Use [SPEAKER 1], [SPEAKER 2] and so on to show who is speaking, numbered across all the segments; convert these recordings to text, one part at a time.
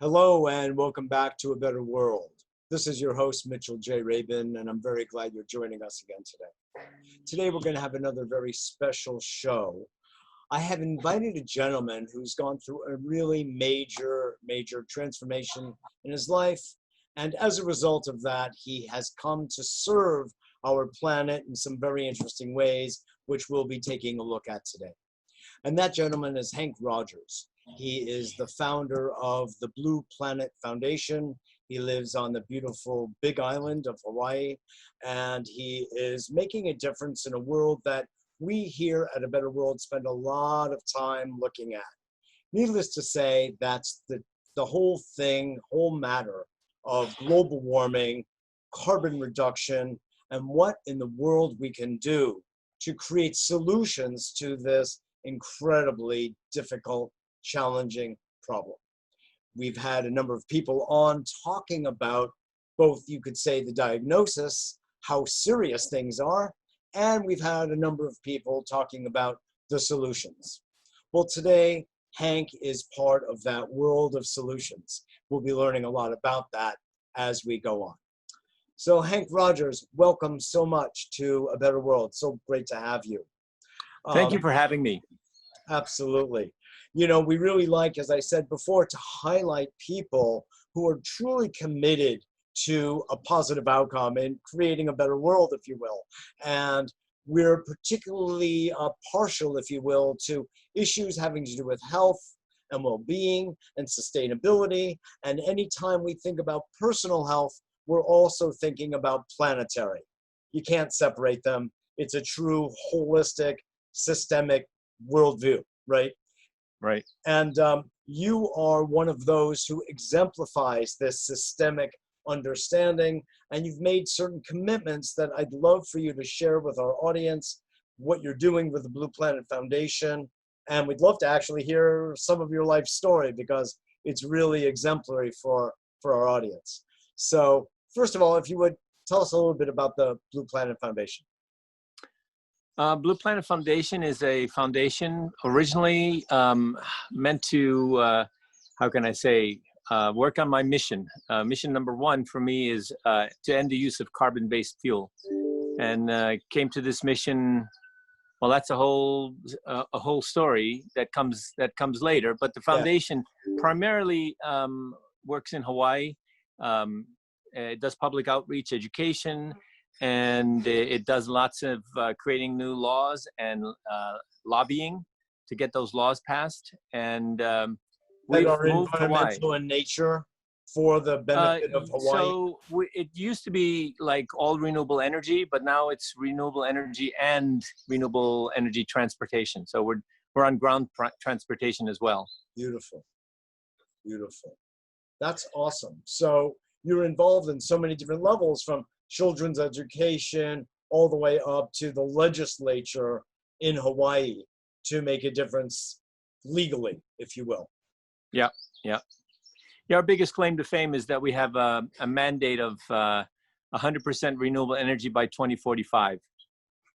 [SPEAKER 1] Hello and welcome back to A Better World. This is your host, Mitchell J. Rabin, and I'm very glad you're joining us again today. Today we're going to have another very special show. I have invited a gentleman who's gone through a really major transformation in his life, and as a result of that, he has come to serve our planet in some very interesting ways, which we'll be taking a look at today. And that gentleman is Henk Rogers. He is the founder of the Blue Planet Foundation. He lives on the beautiful Big Island of Hawaii, and he is making a difference in a world that we here at A Better World spend a lot of time looking at. Needless to say, that's the whole matter of global warming, carbon reduction, and what in the world we can do to create solutions to this incredibly difficult, challenging problem. We've had a number of people on talking about both, you could say, the diagnosis, how serious things are, and we've had a number of people talking about the solutions. Well, today, Henk is part of that world of solutions. We'll be learning a lot about that as we go on. So Henk Rogers, welcome so much to A Better World. So great to have you.
[SPEAKER 2] Thank you for having me.
[SPEAKER 1] Absolutely. You know, we really like, as I said before, to highlight people who are truly committed to a positive outcome and creating a better world, if you will. And we're particularly partial, if you will, to issues having to do with health and well-being and sustainability. And anytime we think about personal health, we're also thinking about planetary. You can't separate them. It's a true holistic, systemic worldview, right?
[SPEAKER 2] Right.
[SPEAKER 1] And you are one of those who exemplifies this systemic understanding, and you've made certain commitments that I'd love for you to share with our audience, what you're doing with the Blue Planet Foundation, and we'd love to actually hear some of your life story because it's really exemplary for our audience. So first of all, if you would tell us a little bit about the Blue Planet Foundation.
[SPEAKER 2] Blue Planet Foundation is a foundation originally meant to, how can I say, work on my mission. Mission number one for me is to end the use of carbon-based fuel. And came to this mission, well, that's a whole story that comes later. But the foundation primarily works in Hawaii. It does public outreach, education, and it does lots of creating new laws and lobbying to get those laws passed. And we've
[SPEAKER 1] are
[SPEAKER 2] moved
[SPEAKER 1] environmental
[SPEAKER 2] Hawaii
[SPEAKER 1] in nature for the benefit of Hawaii.
[SPEAKER 2] So it used to be like all renewable energy, but now it's renewable energy and renewable energy transportation. So we're on ground transportation as well.
[SPEAKER 1] Beautiful, beautiful. That's awesome. So you're involved in so many different levels, from children's education all the way up to the legislature in Hawaii to make a difference legally, if you will.
[SPEAKER 2] Yeah. Our biggest claim to fame is that we have a mandate of 100% renewable energy by 2045.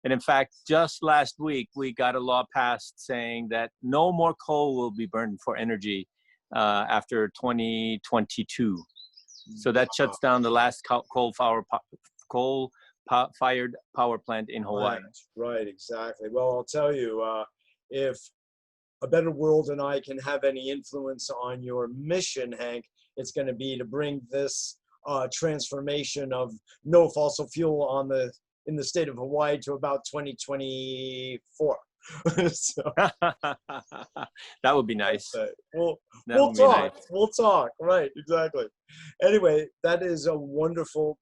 [SPEAKER 2] And in fact, just last week, we got a law passed saying that no more coal will be burned for energy after 2022. So that shuts down the last coal-fired power plant in Hawaii.
[SPEAKER 1] Right, exactly. Well, I'll tell you, if A Better World and I can have any influence on your mission, Henk, it's going to be to bring this transformation of no fossil fuel in the state of Hawaii to about 2024. So,
[SPEAKER 2] that would be nice.
[SPEAKER 1] We'll talk. We'll talk. Right, exactly. Anyway, that is a wonderful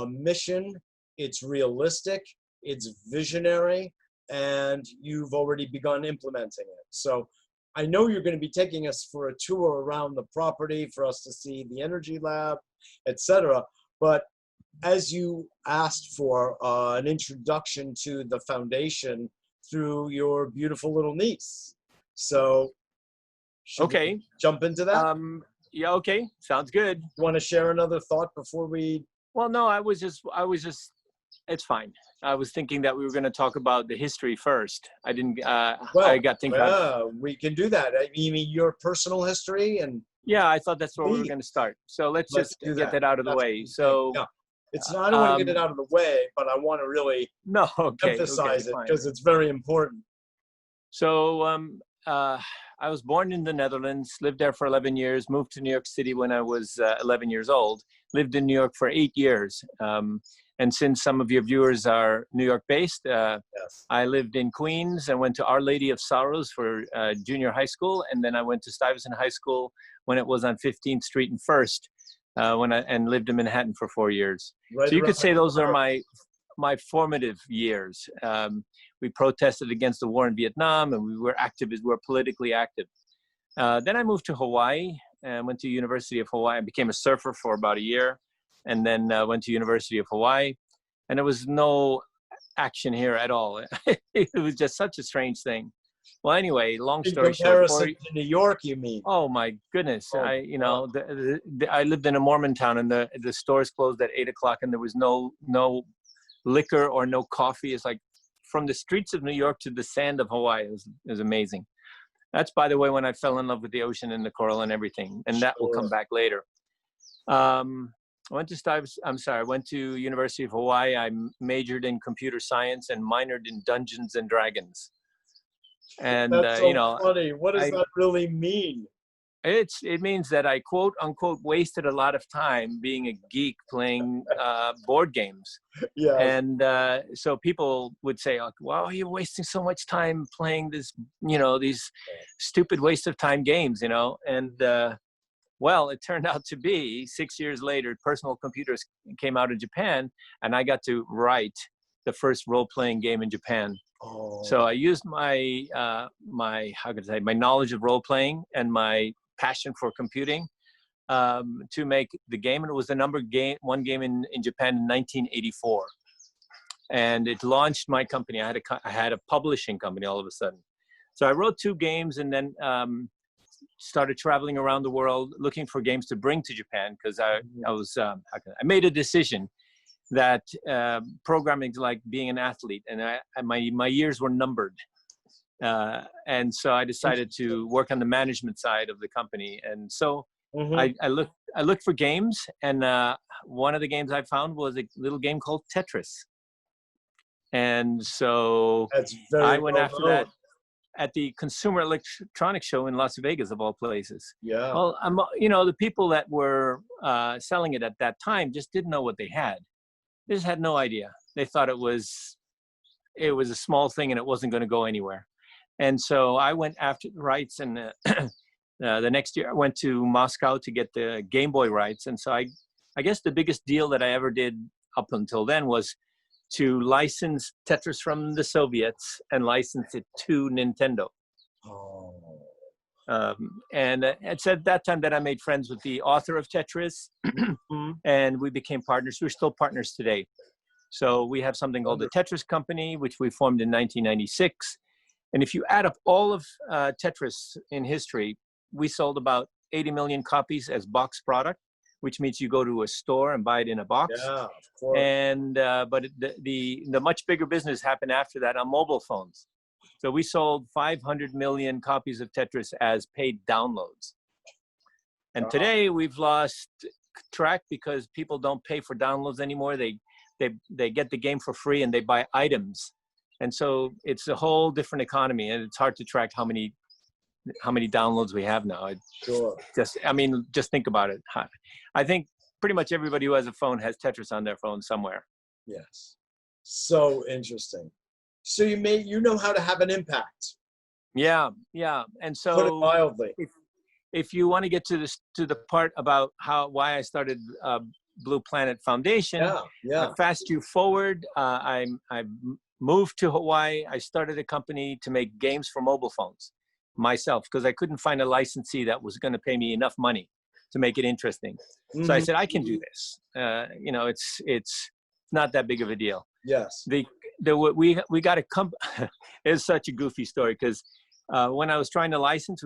[SPEAKER 1] mission. It's realistic. It's visionary. And you've already begun implementing it. So I know you're going to be taking us for a tour around the property for us to see the energy lab, etc. But as you asked for an introduction to the foundation through your beautiful little niece. So
[SPEAKER 2] okay,
[SPEAKER 1] jump into that?
[SPEAKER 2] Yeah, okay. Sounds good.
[SPEAKER 1] You want to share another thought before we...
[SPEAKER 2] Well, no, I was just, it's fine. I was thinking that we were going to talk about the history first. I didn't, I got thinking.
[SPEAKER 1] We can do that. You mean your personal history and
[SPEAKER 2] Yeah, I thought that's where we were
[SPEAKER 1] Please,
[SPEAKER 2] going to start. So let's
[SPEAKER 1] let's
[SPEAKER 2] just
[SPEAKER 1] do
[SPEAKER 2] get
[SPEAKER 1] that.
[SPEAKER 2] that out of the
[SPEAKER 1] That's what
[SPEAKER 2] way.
[SPEAKER 1] I'm saying.
[SPEAKER 2] So,
[SPEAKER 1] Yeah. I don't want to get it out of the way, but I want to really
[SPEAKER 2] no, okay,
[SPEAKER 1] emphasize it
[SPEAKER 2] fine.
[SPEAKER 1] because it's very important.
[SPEAKER 2] So I was born in the Netherlands, lived there for 11 years, moved to New York City when I was 11 years old, lived in New York for 8 years. And since some of your viewers are New York based,
[SPEAKER 1] Yes.
[SPEAKER 2] I lived in Queens and went to Our Lady of Sorrows for junior high school. And then I went to Stuyvesant High School when it was on 15th Street and First, and lived in Manhattan for 4 years.
[SPEAKER 1] Right
[SPEAKER 2] So you could
[SPEAKER 1] around
[SPEAKER 2] say
[SPEAKER 1] the
[SPEAKER 2] those are
[SPEAKER 1] corner.
[SPEAKER 2] my formative years. We protested against the war in Vietnam, and we were activists. We were politically active. Then I moved to Hawaii and went to University of Hawaii. I became a surfer for about a year, and then went to University of Hawaii. And there was no action here at all. It was just such a strange thing. Well, anyway, long
[SPEAKER 1] In
[SPEAKER 2] story short,
[SPEAKER 1] comparison to New York, you mean?
[SPEAKER 2] oh my goodness,
[SPEAKER 1] Oh, wow.
[SPEAKER 2] I lived in a Mormon town, and the stores closed at 8 o'clock, and there was no liquor or no coffee. It's like from the streets of New York to the sand of Hawaii. It was amazing. That's, by the way, when I fell in love with the ocean and the coral and everything, and that will come
[SPEAKER 1] Sure.
[SPEAKER 2] back later. I went to University of Hawaii. I majored in computer science and minored in Dungeons and Dragons. And
[SPEAKER 1] That's so funny. What does that really mean?
[SPEAKER 2] it means that I quote unquote wasted a lot of time being a geek playing board games.
[SPEAKER 1] Yes.
[SPEAKER 2] And so people would say, like, "Wow, you're wasting so much time playing these stupid waste of time games," And well, it turned out to be 6 years later, personal computers came out in Japan, and I got to write the first role-playing game in Japan.
[SPEAKER 1] Oh.
[SPEAKER 2] So I used my my knowledge of role-playing and my passion for computing to make the game, and it was the one game in Japan in 1984, and it launched my company. I had a publishing company all of a sudden. So I wrote 2 games, and then started traveling around the world looking for games to bring to Japan, because I made a decision that programming is like being an athlete, and my years were numbered. And so I decided to work on the management side of the company. And so I looked for games, and one of the games I found was a little game called Tetris. And so I went after that at the Consumer Electronics Show in Las Vegas, of all places.
[SPEAKER 1] Yeah.
[SPEAKER 2] Well, the people that were selling it at that time just didn't know what they had. They just had no idea. They thought it was a small thing and it wasn't going to go anywhere. And so I went after the rights, and the next year I went to Moscow to get the Game Boy rights. And so I guess the biggest deal that I ever did up until then was to license Tetris from the Soviets and license it to Nintendo.
[SPEAKER 1] Oh.
[SPEAKER 2] And it's at that time that I made friends with the author of Tetris, and we became partners. We're still partners today. So we have something called the Tetris Company, which we formed in 1996. And if you add up all of Tetris in history, we sold about 80 million copies as box product, which means you go to a store and buy it in a box.
[SPEAKER 1] Yeah, of course.
[SPEAKER 2] And but the much bigger business happened after that on mobile phones. So we sold 500 million copies of Tetris as paid downloads. And today we've lost track because people don't pay for downloads anymore. They get the game for free and they buy items. And so it's a whole different economy, and it's hard to track how many downloads we have now.
[SPEAKER 1] Sure.
[SPEAKER 2] Just think about it. I think pretty much everybody who has a phone has Tetris on their phone somewhere.
[SPEAKER 1] Yes. So interesting. So you know how to have an impact.
[SPEAKER 2] Yeah. And so,
[SPEAKER 1] put it mildly,
[SPEAKER 2] if you want to get to the part about why I started Blue Planet Foundation, fast you forward. I moved to Hawaii. I started a company to make games for mobile phones myself, because I couldn't find a licensee that was going to pay me enough money to make it interesting. So I said, I can do this. It's not that big of a deal.
[SPEAKER 1] Yes.
[SPEAKER 2] We got a company. It's such a goofy story, because when I was trying to license,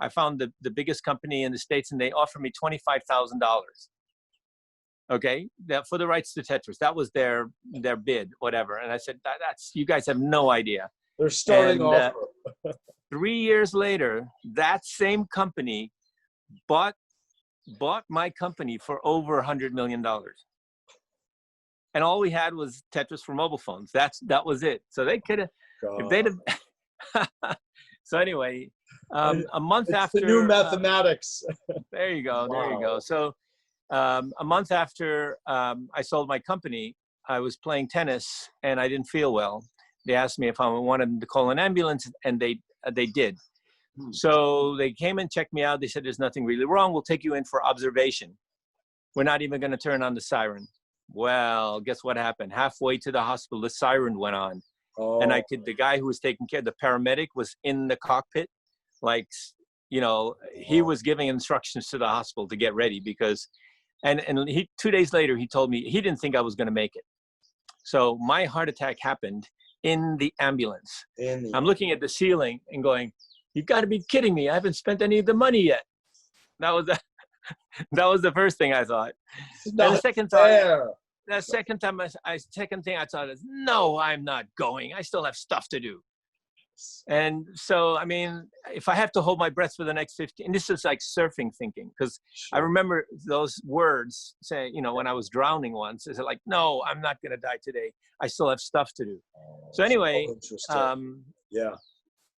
[SPEAKER 2] I found the biggest company in the States, and they offered me $25,000. Okay, for the rights to Tetris. That was their bid, whatever. And I said, that's you guys have no idea.
[SPEAKER 1] They're starting off.
[SPEAKER 2] 3 years later, that same company bought my company for over $100 million. And all we had was Tetris for mobile phones. That was it. So they could have, if they'd have. So anyway, a month after.
[SPEAKER 1] The new mathematics.
[SPEAKER 2] There you go.
[SPEAKER 1] Wow.
[SPEAKER 2] There you go. So a month after I sold my company, I was playing tennis and I didn't feel well. They asked me if I wanted to call an ambulance, and they did. So they came and checked me out. They said, there's nothing really wrong. We'll take you in for observation. We're not even going to turn on the siren. Well, guess what happened? Halfway to the hospital, the siren went on.
[SPEAKER 1] Oh.
[SPEAKER 2] And the guy who was taking care, the paramedic, was in the cockpit. Like, you know, he was giving instructions to the hospital to get ready because, and 2 days later, he told me he didn't think I was going to make it. So my heart attack happened in the ambulance. I'm looking at the ceiling and going, you got to be kidding me. I haven't spent any of the money yet. That was the first thing I thought. And the second thought, the second thing I thought is, no, I'm not going. I still have stuff to do. And so, I mean, if I have to hold my breath for the next 15, and this is like surfing thinking, because I remember those words saying, you know, when I was drowning once, is like, no, I'm not going to die today. I still have stuff to do. So anyway,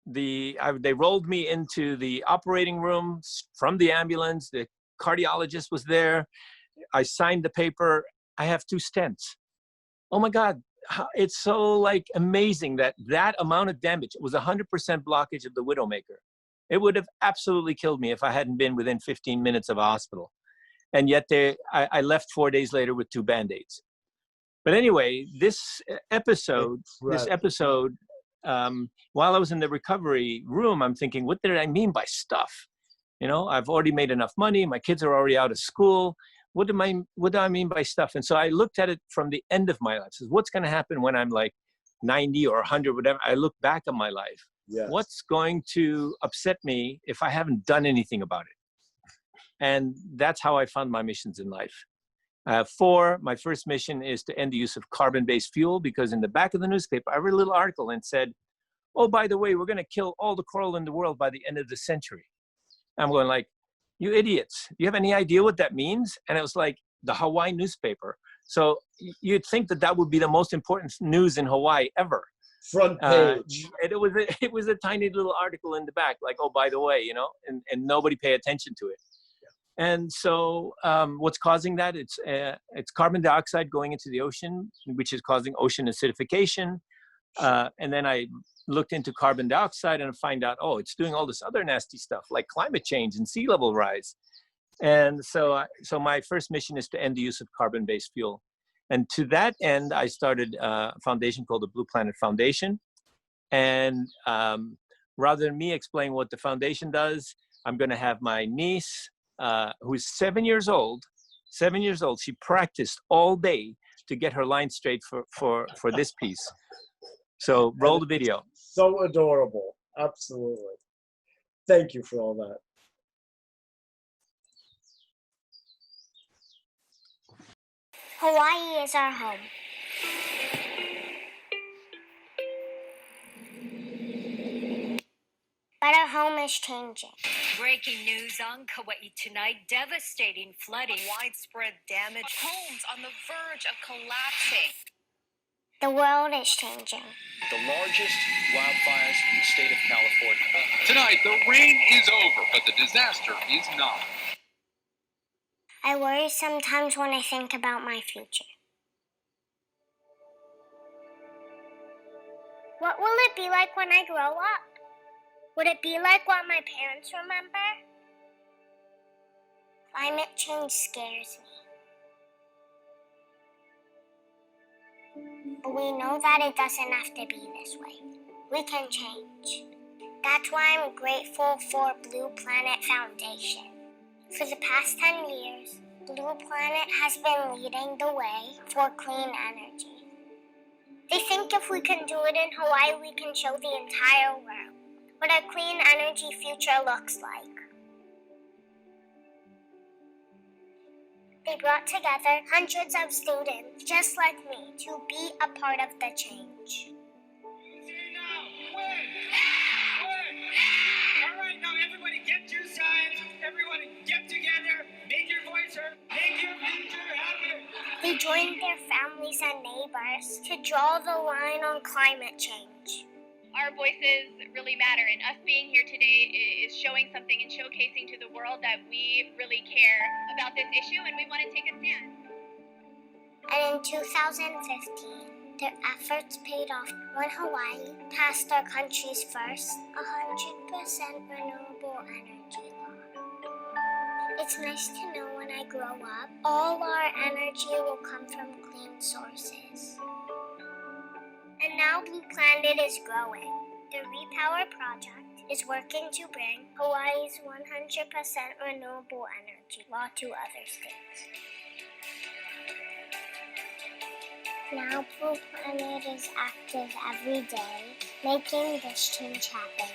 [SPEAKER 2] they rolled me into the operating room from the ambulance. The cardiologist was there. I signed the paper. I have 2 stents. Oh my God. It's so like amazing that amount of damage. It was 100% blockage of the widowmaker. It would have absolutely killed me if I hadn't been within 15 minutes of a hospital. And yet I left 4 days later with 2 Band-Aids. But anyway, this episode, while I was in the recovery room, I'm thinking, what did I mean by stuff? You know, I've already made enough money. My kids are already out of school. What do I mean by stuff? And so I looked at it from the end of my life. So what's going to happen when I'm like 90 or 100, whatever? I look back on my life. Yes. What's going to upset me if I haven't done anything about it? And that's how I found my missions in life. 4, my first mission is to end the use of carbon-based fuel, because in the back of the newspaper, I read a little article and said, oh, by the way, we're going to kill all the coral in the world by the end of the century. I'm going like, you idiots, do you have any idea what that means? And it was like the Hawaii newspaper. So you'd think that would be the most important news in Hawaii ever.
[SPEAKER 1] Front page.
[SPEAKER 2] And it was a tiny little article in the back, like, oh, by the way, you know, and nobody pay attention to it. Yeah. And so what's causing that? It's carbon dioxide going into the ocean, which is causing ocean acidification. And then I looked into carbon dioxide and find out, oh, it's doing all this other nasty stuff like climate change and sea level rise. And so my first mission is to end the use of carbon-based fuel. And to that end, I started a foundation called the Blue Planet Foundation. And rather than me explain what the foundation does, I'm going to have my niece, who's 7 years old. She practiced all day to get her line straight for this piece. So roll the video.
[SPEAKER 1] So adorable. Absolutely. Thank you for all that.
[SPEAKER 3] Hawaii is our home. But our home is changing.
[SPEAKER 4] Breaking news on Kauai tonight. Devastating flooding, widespread damage, homes on the verge of collapsing.
[SPEAKER 3] The world is changing.
[SPEAKER 5] The largest wildfires in the state of California.
[SPEAKER 6] Tonight, the rain is over, but the disaster is not.
[SPEAKER 3] I worry sometimes when I think about my future. What will it be like when I grow up? Would it be like what my parents remember? Climate change scares me. But we know that it doesn't have to be this way. We can change. That's why I'm grateful for Blue Planet Foundation. For the past 10 years, Blue Planet has been leading the way for clean energy. They think if we can do it in Hawaii, we can show the entire world what a clean energy future looks like. They brought together hundreds of students just like me to be a part of the change.
[SPEAKER 7] All right, now everybody get 2 signs. Everybody
[SPEAKER 3] They joined their families and neighbors to draw the line on climate change.
[SPEAKER 7] Our voices really matter, and us being here today is showing something and showcasing to the world that we really care about this issue and we want to take a stand.
[SPEAKER 3] And in 2015, their efforts paid off when Hawaii passed our country's first 100% renewable energy law. It's nice to know when I grow up, all our energy will come from clean sources. And now Blue Planet is growing. The Repower Project is working to bring Hawaii's 100% renewable energy law to other states. Now Blue Planet is active every day, making this change happen.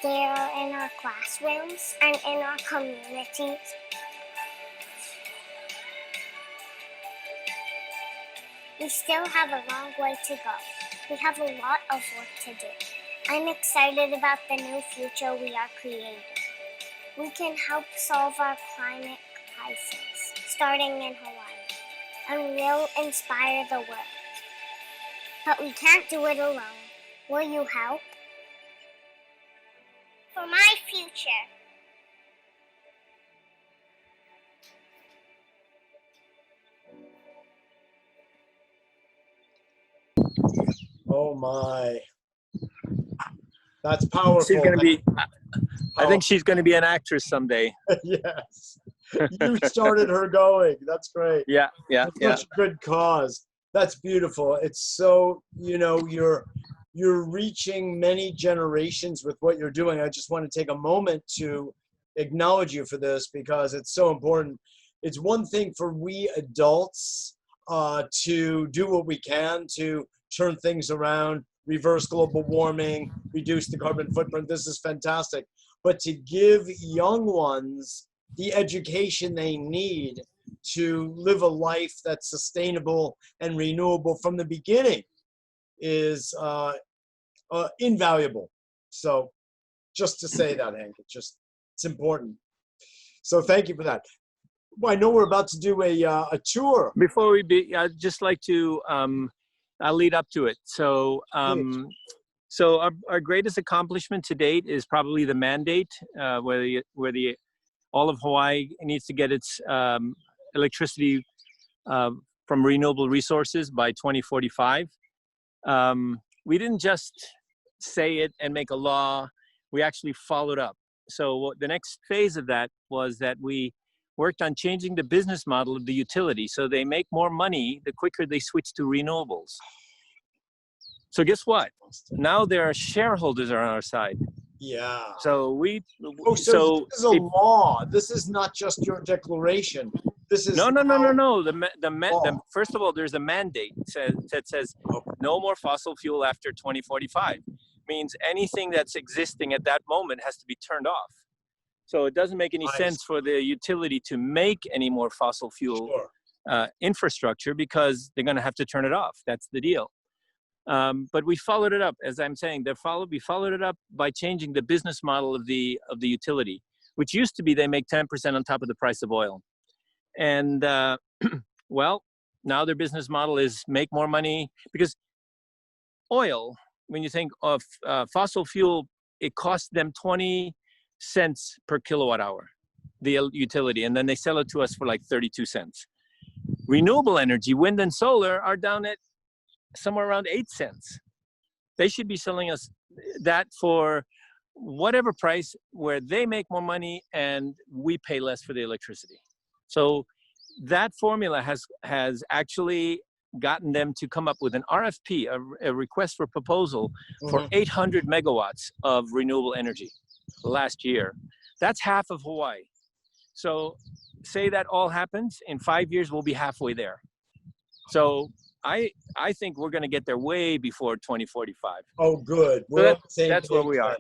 [SPEAKER 3] They are in our classrooms and in our communities. We still have a long way to go. We have a lot of work to do. I'm excited about the new future we are creating. We can help solve our climate crisis, starting in Hawaii, and we'll inspire the world. But we can't do it alone. Will you help? For my future.
[SPEAKER 1] Oh my. That's powerful.
[SPEAKER 2] She's going to be, I think she's going to be an actress someday.
[SPEAKER 1] Yes. You started her going. That's great.
[SPEAKER 2] Yeah, yeah,
[SPEAKER 1] It's
[SPEAKER 2] yeah.
[SPEAKER 1] such a good cause. That's beautiful. It's so, you're reaching many generations with what you're doing. I just want to take a moment to acknowledge you for this because it's so important. It's one thing for we adults to do what we can to turn things around, reverse global warming, reduce the carbon footprint. This is fantastic. But to give young ones the education they need to live a life that's sustainable and renewable from the beginning is invaluable. So just to say that, Henk, it's important. So thank you for that. Well, I know we're about to do a tour.
[SPEAKER 2] Before I'd just like to, I'll lead up to it. So, so our greatest accomplishment to date is probably the mandate, where all of Hawaii needs to get its electricity from renewable resources by 2045. We didn't just say it and make a law, we actually followed up. So the next phase of that was that we worked on changing the business model of the utility so they make more money the quicker they switch to renewables. So guess what? Now their shareholders are on our side.
[SPEAKER 1] Yeah.
[SPEAKER 2] So
[SPEAKER 1] this is a law. This is not just your declaration. This is
[SPEAKER 2] no. First of all, there's a mandate that says no more fossil fuel after 2045. Means anything that's existing at that moment has to be turned off. So it doesn't make any sense for the utility to make any more fossil fuel infrastructure because they're going to have to turn it off. That's the deal. But we followed it up, as I'm saying. We followed it up by changing the business model of the utility, which used to be they make 10% on top of the price of oil. And well, now their business model is make more money because oil, when you think of fossil fuel, it costs them 20 cents per kilowatt hour, the utility, and then they sell it to us for like 32 cents. Renewable energy, wind and solar, are down at somewhere around 8 cents. They should be selling us that for whatever price where they make more money and we pay less for the electricity. So that formula has actually gotten them to come up with an RFP, a request for proposal for 800 megawatts of renewable energy last year. That's half of Hawaii. So say that all happens, in 5 years, we'll be halfway there. So I think we're going to get there way before 2045.
[SPEAKER 1] Oh, good.
[SPEAKER 2] So that's where we are.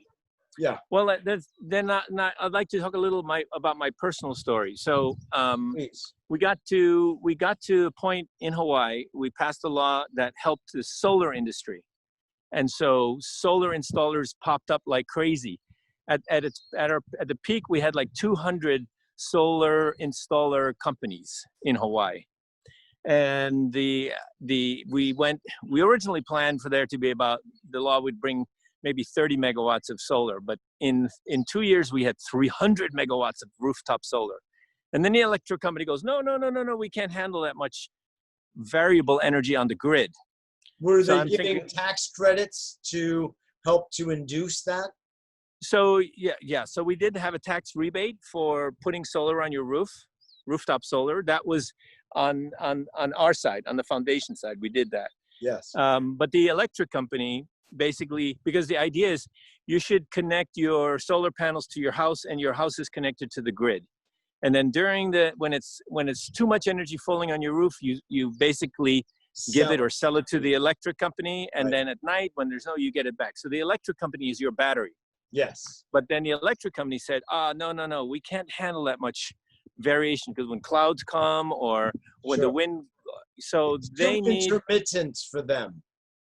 [SPEAKER 1] Yeah.
[SPEAKER 2] Well, I'd like to talk a little about my personal story. So we got to a point in Hawaii. We passed a law that helped the solar industry, and so solar installers popped up like crazy. At the peak, we had like 200 solar installer companies in Hawaii. And we originally planned for there to be about, the law would bring maybe 30 megawatts of solar, but in 2 years we had 300 megawatts of rooftop solar. And then the electric company goes, no, we can't handle that much variable energy on the grid.
[SPEAKER 1] Were
[SPEAKER 2] So
[SPEAKER 1] they
[SPEAKER 2] I'm
[SPEAKER 1] giving
[SPEAKER 2] thinking-
[SPEAKER 1] tax credits to help to induce that?
[SPEAKER 2] So yeah. So we did have a tax rebate for putting solar on your roof, rooftop solar. That was on our side, on the foundation side, we did that.
[SPEAKER 1] Yes.
[SPEAKER 2] But the electric company basically, because the idea is you should connect your solar panels to your house, and your house is connected to the grid. And then when it's too much energy falling on your roof, you basically give it or sell it to the electric company, and then at night when there's you get it back. So the electric company is your battery.
[SPEAKER 1] Yes.
[SPEAKER 2] But then the electric company said, no, we can't handle that much variation, because when clouds come or when the wind, so
[SPEAKER 1] it's
[SPEAKER 2] they
[SPEAKER 1] too
[SPEAKER 2] need
[SPEAKER 1] intermittent for them.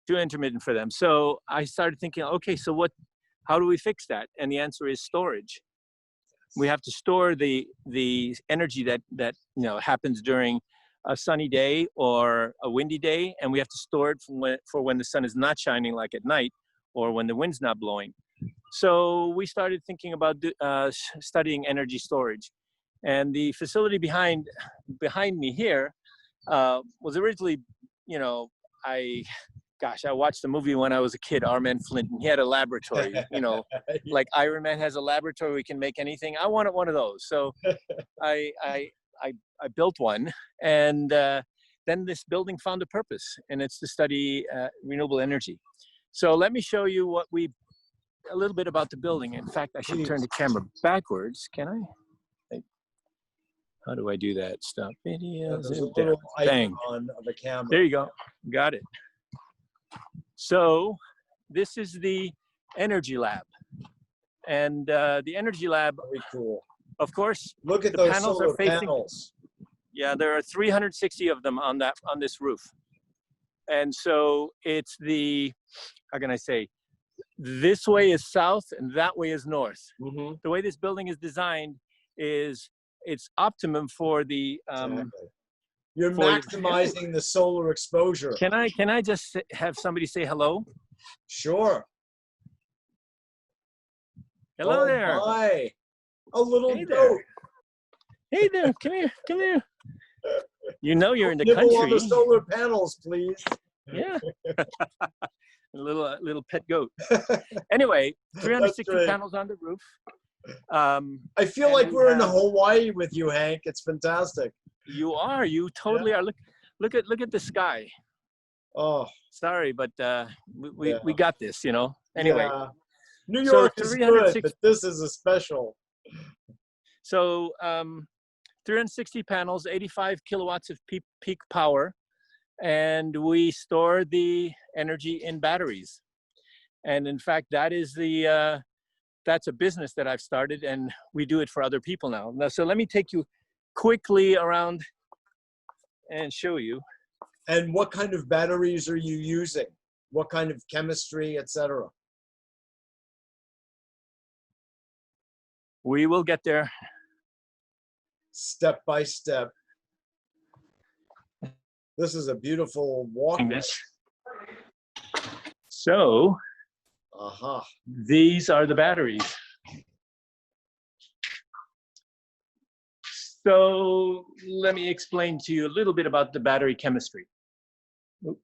[SPEAKER 2] Too intermittent for them. So I started thinking, okay, so how do we fix that? And the answer is storage. We have to store the energy that happens during a sunny day or a windy day, and we have to store it for when the sun is not shining, like at night, or when the wind's not blowing. So we started thinking about studying energy storage, and the facility behind me here was originally, I watched the movie when I was a kid, Our Man Flint, and he had a laboratory, like Iron Man has a laboratory, we can make anything. I wanted one of those. So I built one, and then this building found a purpose, and it's to study renewable energy. So let me show you a little bit about the building. In fact, I should turn the camera backwards. Can I? How do I do that? Stop video.
[SPEAKER 1] There's a little icon of a camera.
[SPEAKER 2] There you go. Got it. So this is the energy lab, and the energy lab.
[SPEAKER 1] Very cool.
[SPEAKER 2] Of course,
[SPEAKER 1] look at
[SPEAKER 2] the
[SPEAKER 1] those
[SPEAKER 2] panels
[SPEAKER 1] solar
[SPEAKER 2] are facing.
[SPEAKER 1] Panels.
[SPEAKER 2] Yeah, there are 360 of them on this roof, and so it's how can I say? This way is south, and that way is north.
[SPEAKER 1] Mm-hmm.
[SPEAKER 2] The way this building is designed is it's optimum for the.
[SPEAKER 1] Exactly. You're maximizing the solar exposure.
[SPEAKER 2] Can I just have somebody say hello?
[SPEAKER 1] Sure.
[SPEAKER 2] Hello there.
[SPEAKER 1] Hi. A little
[SPEAKER 2] Hey
[SPEAKER 1] goat.
[SPEAKER 2] there. Hey there. Come here. You're in the
[SPEAKER 1] Nibble
[SPEAKER 2] country.
[SPEAKER 1] on the solar panels, please.
[SPEAKER 2] Yeah. A little pet goat. Anyway, 360 panels on the roof.
[SPEAKER 1] I feel like we're in Hawaii with you, Henk. It's fantastic.
[SPEAKER 2] You are. You totally are. Look at the sky.
[SPEAKER 1] Oh,
[SPEAKER 2] sorry, but we got this. Anyway,
[SPEAKER 1] New York is good, but this is a special.
[SPEAKER 2] So 360 panels, 85 kilowatts of peak power, and we store the energy in batteries. And in fact, that's a business that I've started, and we do it for other people now. So let me take you quickly around and show you.
[SPEAKER 1] And what kind of batteries are you using? What kind of chemistry, etc.?
[SPEAKER 2] We will get there.
[SPEAKER 1] Step by step. This is a beautiful walk.
[SPEAKER 2] So,
[SPEAKER 1] aha.
[SPEAKER 2] These are the batteries. So let me explain to you a little bit about the battery chemistry. Oop.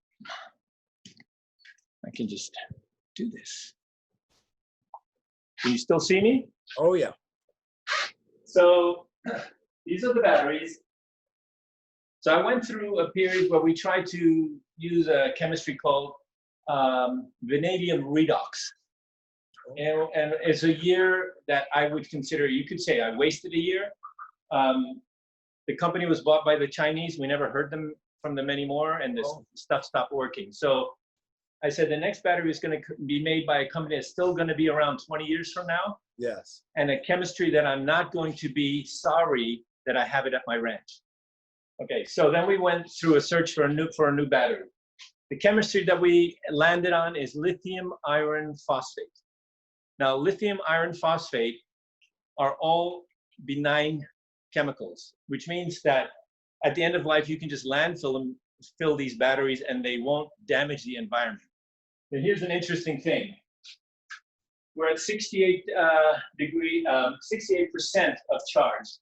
[SPEAKER 2] I can just do this. Can you still see me?
[SPEAKER 1] Oh, yeah.
[SPEAKER 2] So these are the batteries. So I went through a period where we tried to use a chemistry called vanadium redox. And it's a year that I would consider, you could say I wasted a year. The company was bought by the Chinese. We never heard from them anymore, and this stuff stopped working. So I said the next battery is going to be made by a company that's still going to be around 20 years from now.
[SPEAKER 1] Yes. And
[SPEAKER 2] a chemistry that I'm not going to be sorry that I have it at my ranch. Okay, so then we went through a search for a new battery. The chemistry that we landed on is lithium iron phosphate. Now, lithium iron phosphate are all benign chemicals, which means that at the end of life, you can just landfill them, fill these batteries, and they won't damage the environment. But here's an interesting thing. We're at 68% of charge.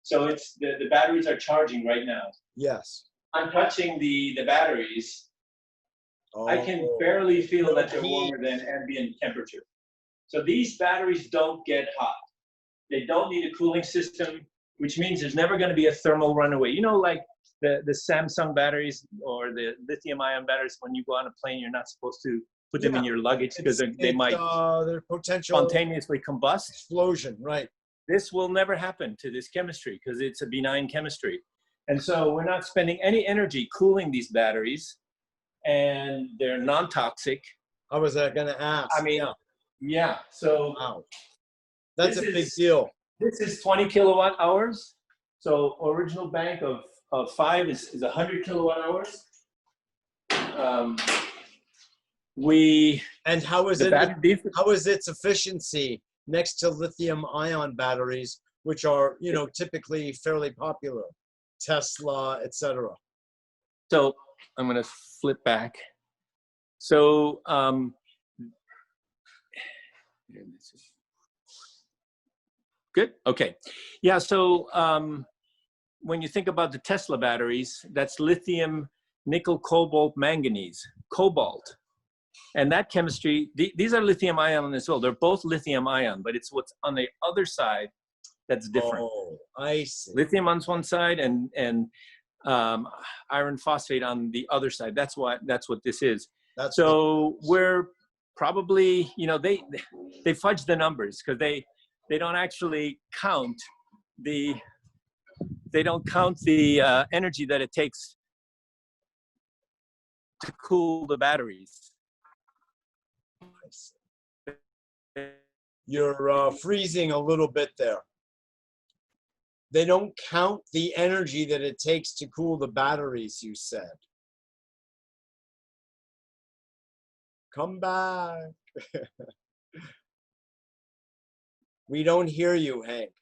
[SPEAKER 2] So it's the batteries are charging right now.
[SPEAKER 1] Yes.
[SPEAKER 2] I'm touching the batteries.
[SPEAKER 1] Oh.
[SPEAKER 2] I can barely feel that they're warmer than ambient temperature. So these batteries don't get hot. They don't need a cooling system, which means there's never going to be a thermal runaway. You know, like the Samsung batteries or the lithium-ion batteries, when you go on a plane, you're not supposed to put them in your luggage because they might
[SPEAKER 1] their potential
[SPEAKER 2] spontaneously combust.
[SPEAKER 1] Explosion, right.
[SPEAKER 2] This will never happen to this chemistry because it's a benign chemistry. And so we're not spending any energy cooling these batteries, and they're non-toxic.
[SPEAKER 1] I was going to ask.
[SPEAKER 2] I mean, yeah. So
[SPEAKER 1] wow. That's a big deal.
[SPEAKER 2] This is 20 kilowatt hours. So original bank of 5 is 100 kilowatt hours.
[SPEAKER 1] And how is its efficiency next to lithium-ion batteries, which are, you know, typically fairly popular, Tesla, etc.
[SPEAKER 2] So I'm going to flip back. So good. Okay. Yeah. So when you think about the Tesla batteries, that's lithium, nickel, cobalt, manganese, cobalt. And that chemistry, these are lithium ion as well. They're both lithium ion, but it's what's on the other side that's different.
[SPEAKER 1] Oh, I see.
[SPEAKER 2] Lithium on one side and iron phosphate on the other side. That's what this is. So we're probably, you know, they fudge the numbers because they don't actually count the energy that it takes to cool the batteries.
[SPEAKER 1] You're freezing a little bit there. They don't count the energy that it takes to cool the batteries, you said. Come back. We don't hear you, Henk.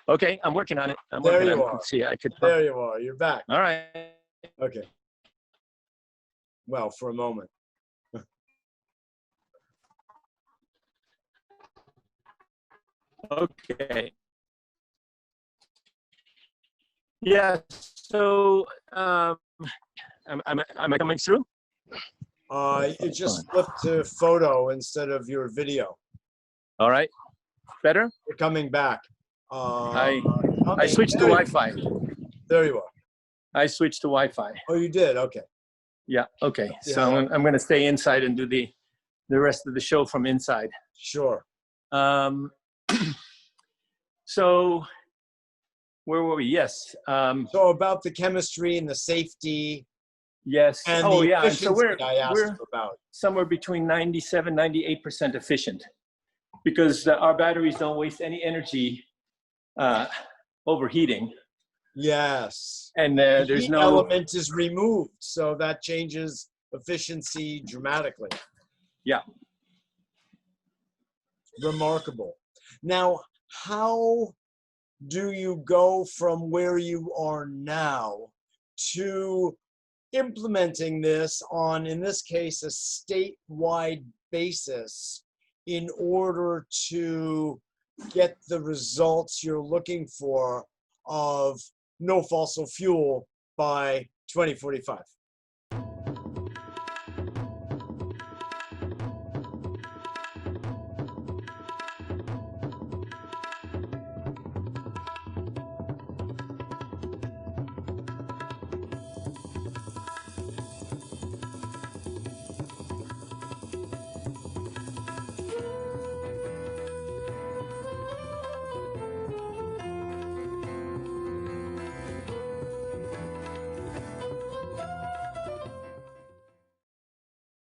[SPEAKER 2] Okay, I'm working on it.
[SPEAKER 1] There you are.
[SPEAKER 2] See, I could.
[SPEAKER 1] There you are. You're back.
[SPEAKER 2] All right.
[SPEAKER 1] Okay. Well, for a moment.
[SPEAKER 2] Okay. Yeah. So, am I coming through?
[SPEAKER 1] It just flipped to photo instead of your video.
[SPEAKER 2] All right. Better?
[SPEAKER 1] You're coming back.
[SPEAKER 2] I switched to Wi-Fi.
[SPEAKER 1] There you are.
[SPEAKER 2] I switched to Wi-Fi.
[SPEAKER 1] Oh, you did? Okay.
[SPEAKER 2] Yeah. Okay. So I'm going to stay inside and do the rest of the show from inside.
[SPEAKER 1] Sure.
[SPEAKER 2] So where were we? Yes.
[SPEAKER 1] So about the chemistry and the safety.
[SPEAKER 2] Yes.
[SPEAKER 1] And
[SPEAKER 2] And so we're
[SPEAKER 1] about.
[SPEAKER 2] Somewhere between 97, 98% efficient because our batteries don't waste any energy overheating.
[SPEAKER 1] Yes.
[SPEAKER 2] And
[SPEAKER 1] the
[SPEAKER 2] there's
[SPEAKER 1] heat
[SPEAKER 2] no
[SPEAKER 1] element is removed, so that changes efficiency dramatically.
[SPEAKER 2] Yeah.
[SPEAKER 1] Remarkable. Now, how do you go from where you are now to implementing this on, in this case, a statewide basis in order to get the results you're looking for of no fossil fuel by 2045?